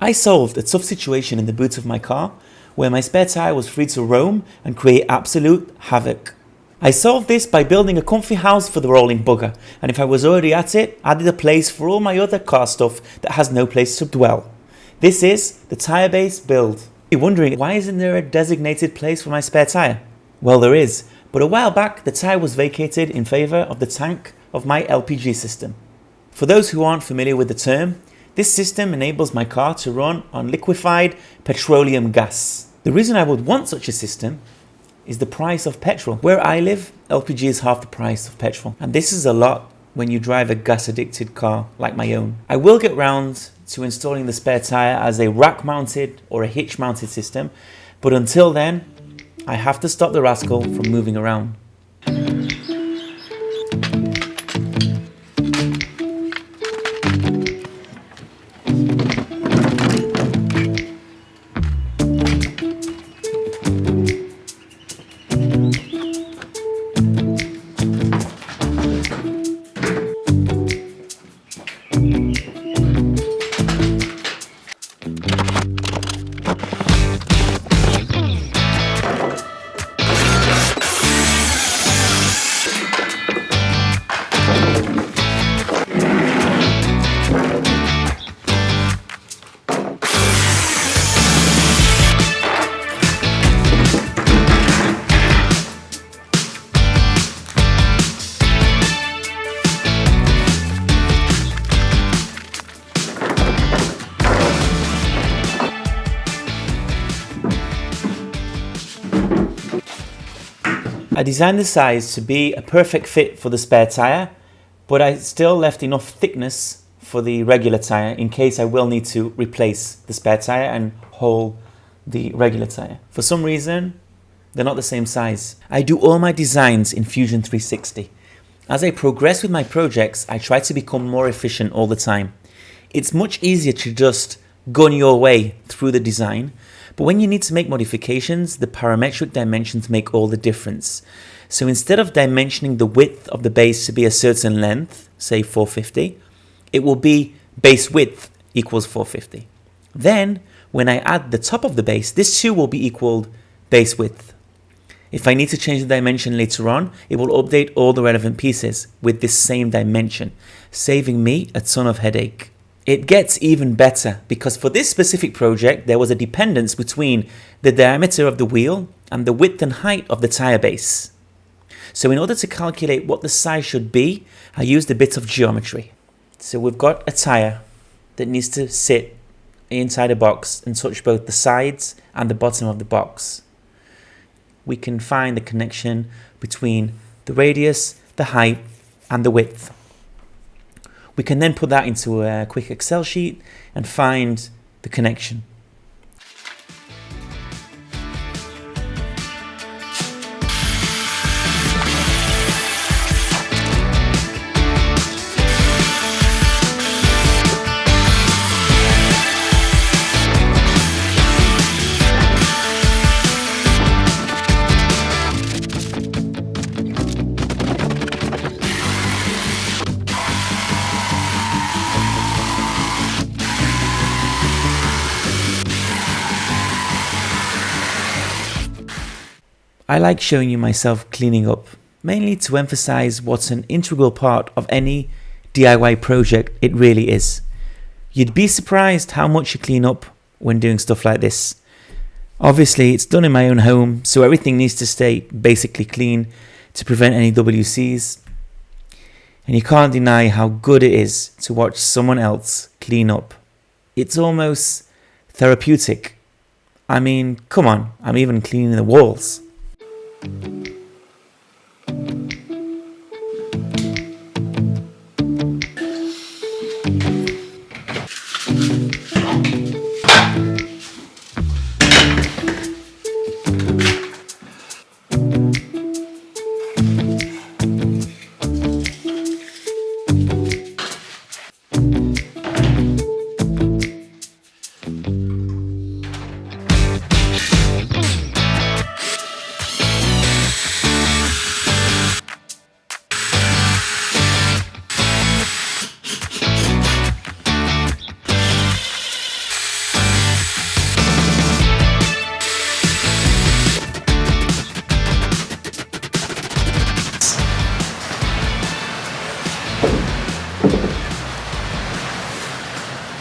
I solved a tough situation in the boot of my car where my spare tyre was free to roam and create absolute havoc. I solved this by building a comfy house for the rolling bugger, and if I was already at it, added a place for all my other car stuff that has no place to dwell. This is the TireBase build. You're wondering, why isn't there a designated place for my spare tyre? Well, there is, but a while back the tyre was vacated in favour of the tank of my LPG system. For those who aren't familiar with the term, this system enables my car to run on liquefied petroleum gas. The reason I would want such a system is the price of petrol. Where I live, LPG is half the price of petrol, and this is a lot when you drive a gas-addicted car like my own. I will get round to installing the spare tyre as a rack-mounted or a hitch-mounted system, but until then, I have to stop the rascal from moving around. I designed the size to be a perfect fit for the spare tyre, but I still left enough thickness for the regular tyre in case I will need to replace the spare tyre and haul the regular tyre. For some reason, they're not the same size. I do all my designs in Fusion 360. As I progress with my projects, I try to become more efficient all the time. It's much easier to just gun your way through the design, but when you need to make modifications, the parametric dimensions make all the difference. So instead of dimensioning the width of the base to be a certain length, say 450, it will be base width equals 450. Then, when I add the top of the base, this too will be equaled base width. If I need to change the dimension later on, it will update all the relevant pieces with this same dimension, saving me a ton of headache. It gets even better because for this specific project, there was a dependence between the diameter of the wheel and the width and height of the tyre base. So in order to calculate what the size should be, I used a bit of geometry. So we've got a tyre that needs to sit inside a box and touch both the sides and the bottom of the box. We can find the connection between the radius, the height, and the width. We can then put that into a quick Excel sheet and find the connection. I like showing you myself cleaning up, mainly to emphasize what's an integral part of any DIY project it really is. You'd be surprised how much you clean up when doing stuff like this. Obviously, it's done in my own home, so everything needs to stay basically clean to prevent any WCs. And you can't deny how good it is to watch someone else clean up. It's almost therapeutic. I mean, come on, I'm even cleaning the walls.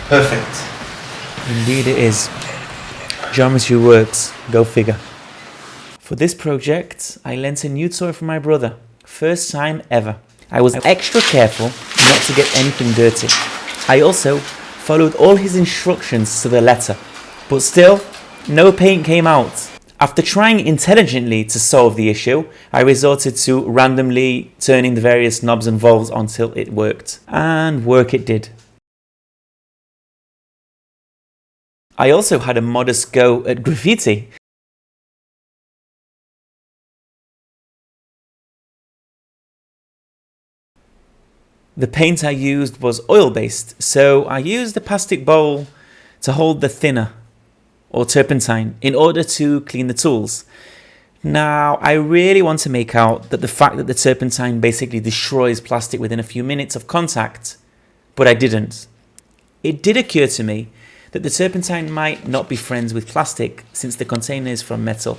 Perfect. Indeed it is. Geometry works. Go figure. For this project, I lent a new toy from my brother. First time ever. I was extra careful not to get anything dirty. I also followed all his instructions to the letter. But still, no paint came out. After trying intelligently to solve the issue, I resorted to randomly turning the various knobs and valves until it worked. And work it did. I also had a modest go at graffiti. The paint I used was oil-based, so I used a plastic bowl to hold the thinner, or turpentine, in order to clean the tools. Now, I really want to make out that the fact that the turpentine basically destroys plastic within a few minutes of contact, but I didn't. It did occur to me that the turpentine might not be friends with plastic since the container is from metal,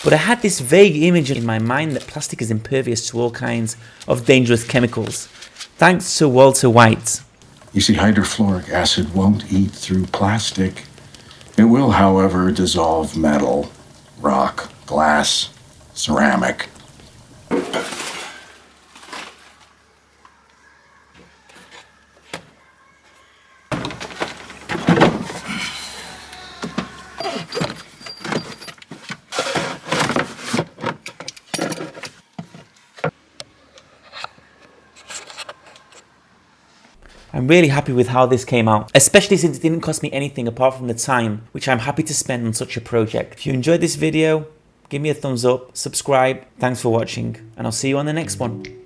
but I had this vague image in my mind that plastic is impervious to all kinds of dangerous chemicals. Thanks to Walter White. You see, hydrofluoric acid won't eat through plastic. It will, however, dissolve metal, rock, glass, ceramic. I'm really happy with how this came out, especially since it didn't cost me anything apart from the time, which I'm happy to spend on such a project. If you enjoyed this video, give me a thumbs up, subscribe, thanks for watching, and I'll see you on the next one.